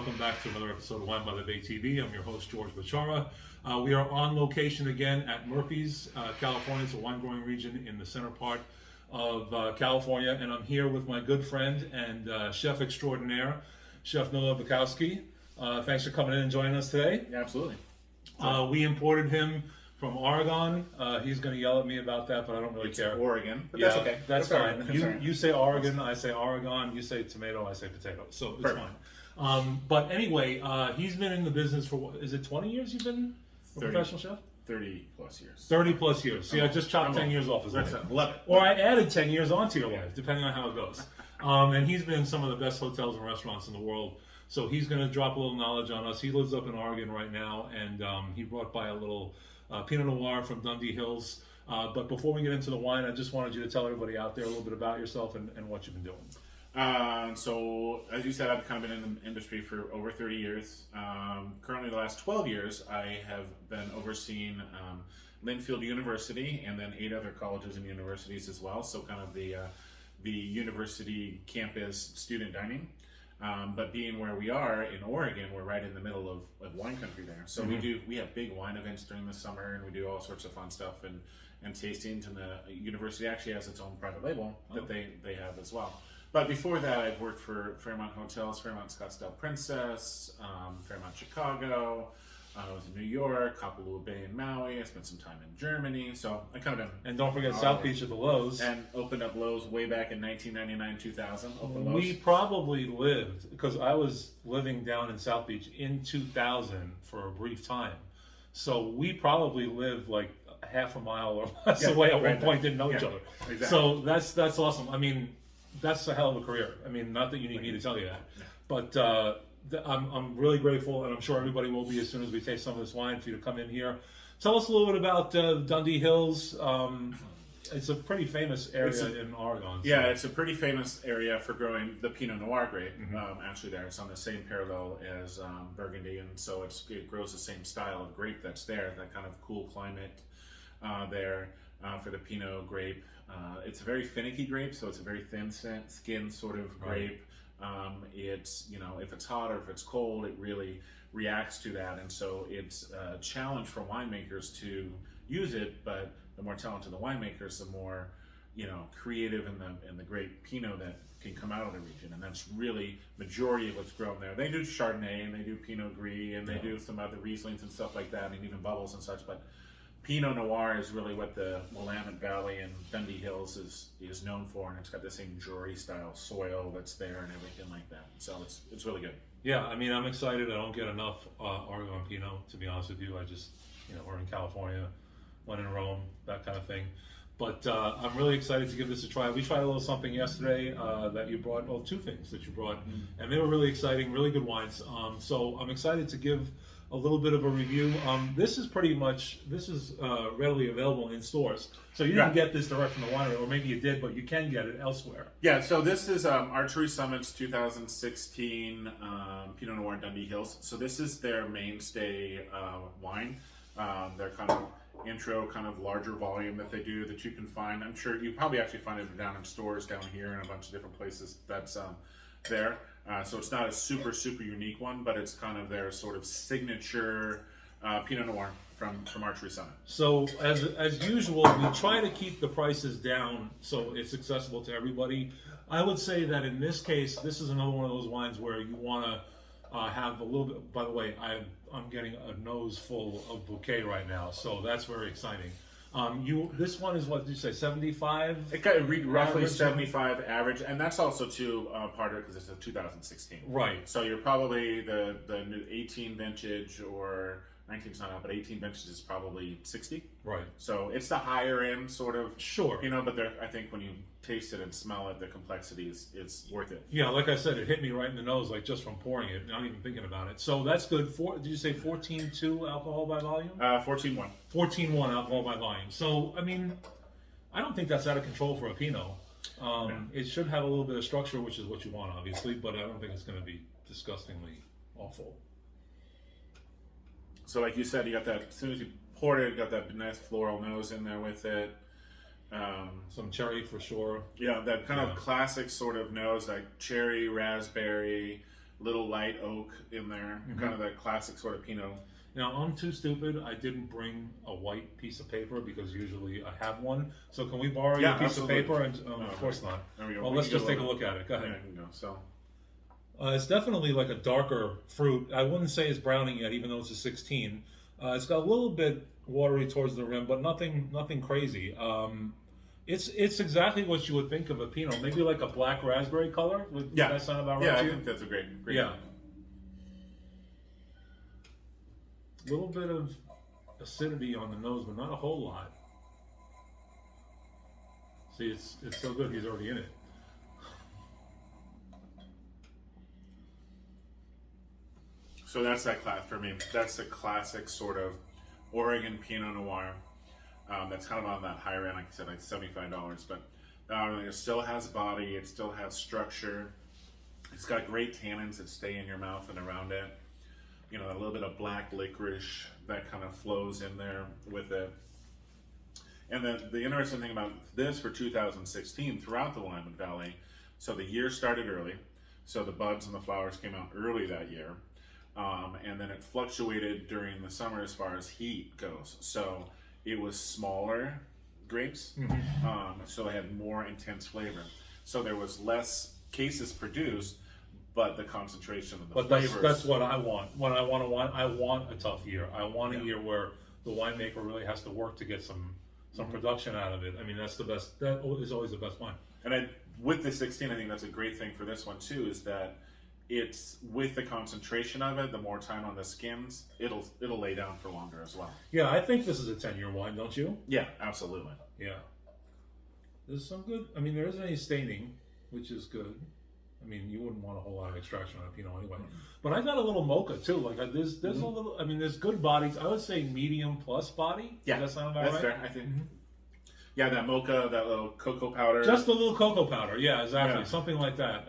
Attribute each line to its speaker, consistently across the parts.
Speaker 1: welcome back to another episode of Wine by the Bay TV. I'm your host, George Bachara. We are on location again at Murphy's, California. It's a wine growing region in the center part of California, and I'm here with my good friend and chef extraordinaire, Chef Noah Bekofsky. Thanks for coming in and joining us today.
Speaker 2: Yeah, absolutely.
Speaker 1: We imported him from Oregon. He's going to yell at me about that, but I don't really care.
Speaker 2: Oregon, but
Speaker 1: Yeah,
Speaker 2: that's okay.
Speaker 1: That's fine.
Speaker 2: That's
Speaker 1: You
Speaker 2: all right.
Speaker 1: you say Oregon, I say Oregon. You say tomato, I say potato. So it's
Speaker 2: Perfect.
Speaker 1: fine. But anyway, he's been in the business for, is it 20 years you've been a
Speaker 2: 30.
Speaker 1: professional chef?
Speaker 2: 30 plus years.
Speaker 1: 30 plus years. See, I just chopped 10 years off his life.
Speaker 2: Love it.
Speaker 1: Or I added 10 years onto your life, depending on how it goes. And he's been in some of the best hotels and restaurants in the world. So he's going to drop a little knowledge on us. He lives up in Oregon right now, and he brought by a little Pinot Noir from Dundee Hills. But before we get into the wine, I just wanted you to tell everybody out there a little bit about yourself and what you've been doing.
Speaker 2: So, as you said, I've kind of been in the industry for over 30 years. Currently, the last 12 years, I have been overseeing Linfield University and then 8 other colleges and universities as well. So, kind of the university campus student dining. But being where we are in Oregon, we're right in the middle of wine country there. So we have big wine events during the summer, and we do all sorts of fun stuff and tastings. And the university actually has its own private label that they have as well. But before that, I've worked for Fairmont Hotels, Fairmont Scottsdale Princess, Fairmont Chicago. I was in New York, Kapalua Bay in Maui. I spent some time in Germany. So I kind of been.
Speaker 1: And don't forget South Beach at the Lowe's.
Speaker 2: And opened up Lowe's way back in 1999, 2000. Opened Lowe's.
Speaker 1: We probably lived, because I was living down in South Beach in 2000 for a brief time. So we probably lived like half a mile or less away at one point, didn't know each other.
Speaker 2: Exactly.
Speaker 1: So that's awesome. I mean, that's a hell of a career. I mean, not that you need me to tell you that, but I'm really grateful, and I'm sure everybody will be as soon as we taste some of this wine, for you to come in here. Tell us a little bit about Dundee Hills. It's a pretty famous area in Oregon. So.
Speaker 2: Yeah, it's a pretty famous area for growing the Pinot Noir grape. Actually, there it's on the same parallel as Burgundy, and so it grows the same style of grape that's there. That kind of cool climate there for the Pinot grape. It's a very finicky grape, so it's a very thin skin sort of grape. It's, if it's hot or if it's cold, it really reacts to that, and so it's a challenge for winemakers to use it. But the more talented the winemakers, the more creative in the great Pinot that can come out of the region, and that's really majority of what's grown there. They do Chardonnay and they do Pinot Gris and they do some other Rieslings and stuff like that, and even bubbles and such. But Pinot Noir is really what the Willamette Valley and Dundee Hills is known for, and it's got the same Jury style soil that's there and everything like that. So it's really good.
Speaker 1: Yeah, I mean, I'm excited. I don't get enough Oregon Pinot, to be honest with you. I just, we're in California, went in Rome, that kind of thing. But I'm really excited to give this a try. We tried a little something yesterday that you brought, well, 2 things that you brought, and they were really exciting, really good wines. So I'm excited to give a little bit of a review. This is readily available in stores. So you didn't get this direct from the winery, or maybe you did, but you can get it elsewhere.
Speaker 2: Yeah, so this is Archery Summit's 2016 Pinot Noir Dundee Hills. So this is their mainstay wine. Their kind of intro, kind of larger volume that they do that you can find. I'm sure you probably actually find it down in stores down here and a bunch of different places that's there. So it's not a super unique one, but it's kind of their sort of signature Pinot Noir from Archery Summit.
Speaker 1: So as usual, we try to keep the prices down so it's accessible to everybody. I would say that in this case, this is another one of those wines where you want to have a little bit. By the way, I'm getting a nose full of bouquet right now, so that's very exciting. This one is, what did you say, 75?
Speaker 2: It got roughly average? 75 average, and that's also too part of it because it's a 2016.
Speaker 1: Right.
Speaker 2: So you're probably the new 18 vintage, or 19's not out, but 18 vintage is probably 60.
Speaker 1: Right.
Speaker 2: So it's the higher end sort of.
Speaker 1: Sure.
Speaker 2: But I think when you taste it and smell it, the complexity is worth it.
Speaker 1: Yeah, like I said, it hit me right in the nose, like just from pouring it, not even thinking about it. So that's good. Did you say 14.2 alcohol by volume?
Speaker 2: 14.1.
Speaker 1: 14.1 alcohol by volume. So, I mean, I don't think that's out of control for a Pinot. It should have a little bit of structure, which is what you want, obviously, but I don't think it's going to be disgustingly awful.
Speaker 2: So like you said, you got that, as soon as you poured it, you got that nice floral nose in there with it.
Speaker 1: Some cherry for sure.
Speaker 2: Yeah, that kind of classic sort of nose, like cherry, raspberry, little light oak in there, kind of that classic sort of Pinot.
Speaker 1: Now, I'm too stupid. I didn't bring a white piece of paper because usually I have one. So can we borrow your piece
Speaker 2: absolutely.
Speaker 1: of paper? And of course not.
Speaker 2: There we go.
Speaker 1: Well,
Speaker 2: We
Speaker 1: let's
Speaker 2: can
Speaker 1: just
Speaker 2: go
Speaker 1: take a
Speaker 2: with
Speaker 1: look at it. Go ahead.
Speaker 2: Yeah, you can go. So
Speaker 1: It's definitely like a darker fruit. I wouldn't say it's browning yet, even though it's a 16. It's got a little bit watery towards the rim, but nothing crazy. It's exactly what you would think of a Pinot. Maybe like a black raspberry color. Would that sound about right
Speaker 2: yeah,
Speaker 1: to
Speaker 2: I
Speaker 1: you?
Speaker 2: think that's a great.
Speaker 1: Yeah. A little bit of acidity on the nose, but not a whole lot. See, it's so good. He's already in it.
Speaker 2: So that's that class for me. That's the classic sort of Oregon Pinot Noir. That's kind of on that higher end, like I said, like $75. But it still has body. It still has structure. It's got great tannins that stay in your mouth and around it. You know, a little bit of black licorice that kind of flows in there with it. And the interesting thing about this for 2016 throughout the Willamette Valley, so the year started early. So the buds and the flowers came out early that year. And then it fluctuated during the summer as far as heat goes. So it was smaller grapes, so they had more intense flavor. So there was less cases produced, but the concentration of the flavors.
Speaker 1: That's what I want. When I want a wine, I want a tough year. I want a year where the winemaker really has to work to get some production out of it. I mean, that's the best. That is always the best wine.
Speaker 2: And with the 16, I think that's a great thing for this one too, is that it's with the concentration of it, the more time on the skins, it'll lay down for longer as well.
Speaker 1: Yeah, I think this is a 10-year wine, don't you?
Speaker 2: Yeah, absolutely.
Speaker 1: Yeah. There's some good. I mean, there isn't any staining, which is good. I mean, you wouldn't want a whole lot of extraction on a Pinot anyway. But I got a little mocha too. Like there's a little. I mean, there's good bodies. I would say medium plus body.
Speaker 2: Yeah,
Speaker 1: does that sound about
Speaker 2: that's
Speaker 1: right?
Speaker 2: fair. I think. Yeah, that mocha, that little cocoa powder.
Speaker 1: Just a little cocoa powder. Yeah, exactly.
Speaker 2: Yeah.
Speaker 1: Something like that.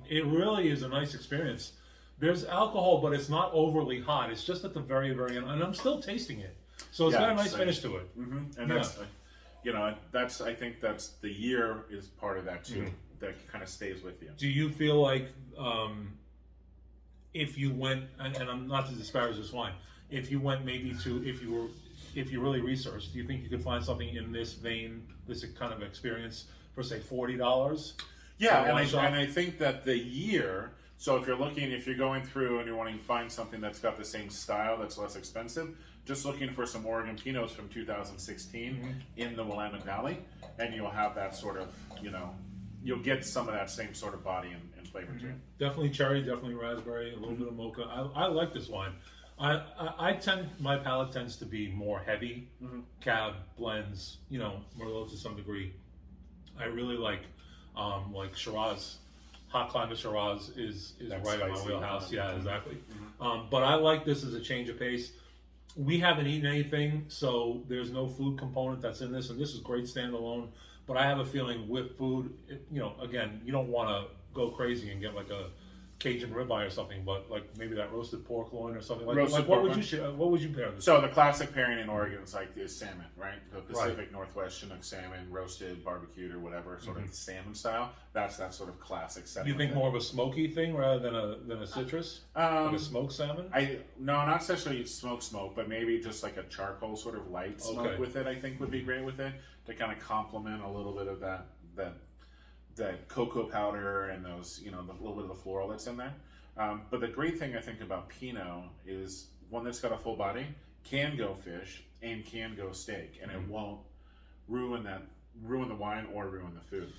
Speaker 1: It really is a nice experience. There's alcohol, but it's not overly hot. It's just at the very, very end, and I'm still tasting it. So it's got a nice finish to it.
Speaker 2: And that's, I think that's the year is part of that too. That kind of stays with you.
Speaker 1: Do you feel like if you went, and I'm not to disparage this wine, if you went maybe to, if you really researched, do you think you could find something in this vein, this kind of experience for say $40?
Speaker 2: Yeah, and I think that the year. So if you're going through and you're wanting to find something that's got the same style that's less expensive, just looking for some Oregon Pinots from 2016 in the Willamette Valley, and you'll have that sort of, you'll get some of that same sort of body and flavor to it.
Speaker 1: Definitely cherry, definitely raspberry, a little bit of mocha. I like this wine. My palate tends to be more heavy, cab blends, Merlot to some degree. I really like Shiraz. Hot climate Shiraz is right in my wheelhouse. Yeah, exactly. But I like this as a change of pace. We haven't eaten anything, so there's no food component that's in this, and this is great standalone. But I have a feeling with food, again, you don't want to go crazy and get like a Cajun ribeye or something, but like maybe that roasted pork loin or something like that. What would you pair this?
Speaker 2: So the classic pairing in Oregon is salmon, right? The Pacific Northwest Chinook salmon, roasted, barbecued, or whatever, sort of salmon style. That's that sort of classic setting.
Speaker 1: You think more of a smoky thing rather than a citrus? Like a smoked salmon?
Speaker 2: No, not necessarily smoke, but maybe just like a charcoal sort of light smoke with it. I think would be great with it to kind of complement a little bit of that cocoa powder and those, the little bit of the floral that's in there. But the great thing I think about Pinot is one that's got a full body, can go fish and can go steak, and it won't ruin the wine or ruin the food.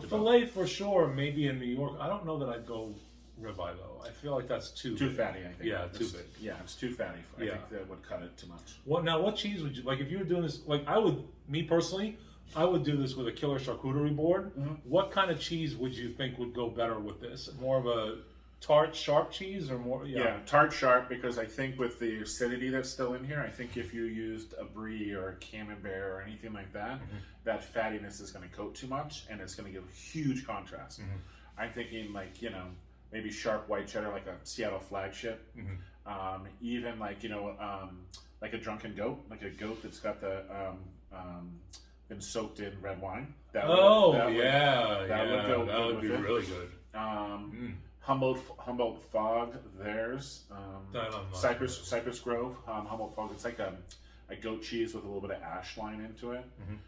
Speaker 1: Filet for sure. Maybe in New York, I don't know that I'd go ribeye though. I feel like that's too
Speaker 2: fatty. I think.
Speaker 1: Yeah, too big.
Speaker 2: Yeah, it's too fatty. I think that would cut it too much.
Speaker 1: What cheese would you like if you were doing this? Like me personally, I would do this with a killer charcuterie board. What kind of cheese would you think would go better with this? More of a tart, sharp cheese, or more?
Speaker 2: Yeah, tart, sharp. Because I think with the acidity that's still in here, I think if you used a brie or a camembert or anything like that, that fattiness is going to coat too much, and it's going to give a huge contrast. I'm thinking maybe sharp white cheddar, like a Seattle flagship. Even like a drunken goat, like a goat that's got the been soaked in red wine. That would be really good. Humboldt Fog, theirs.
Speaker 1: That I'm not
Speaker 2: Cypress Grove, Humboldt Fog. It's like a goat cheese with a little bit of ash line into it.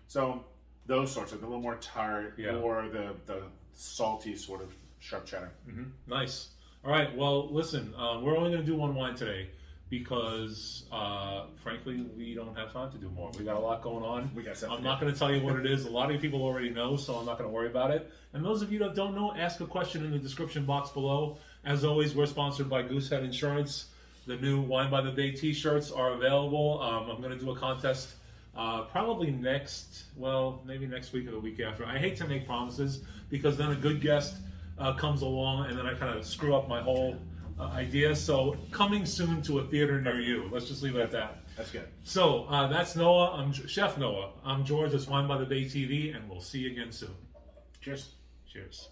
Speaker 2: So those sorts of, a little more tart, or the salty sort of sharp cheddar.
Speaker 1: Nice. All right. Well, listen, we're only going to do one wine today because, frankly, we don't have time to do more. We got a lot going on. I'm not going to tell you what it is. A lot of you people already know, so I'm not going to worry about it. And those of you that don't know, ask a question in the description box below. As always, we're sponsored by Goosehead Insurance. The new Wine by the Bay t-shirts are available. I'm going to do a contest probably maybe next week or the week after. I hate to make promises because then a good guest comes along and then I kind of screw up my whole idea. So coming soon to a theater near you. Let's just leave it at that.
Speaker 2: That's good.
Speaker 1: So that's Noah. I'm Chef Noah. I'm George. It's Wine by the Bay TV, and we'll see you again soon.
Speaker 2: Cheers.
Speaker 1: Cheers.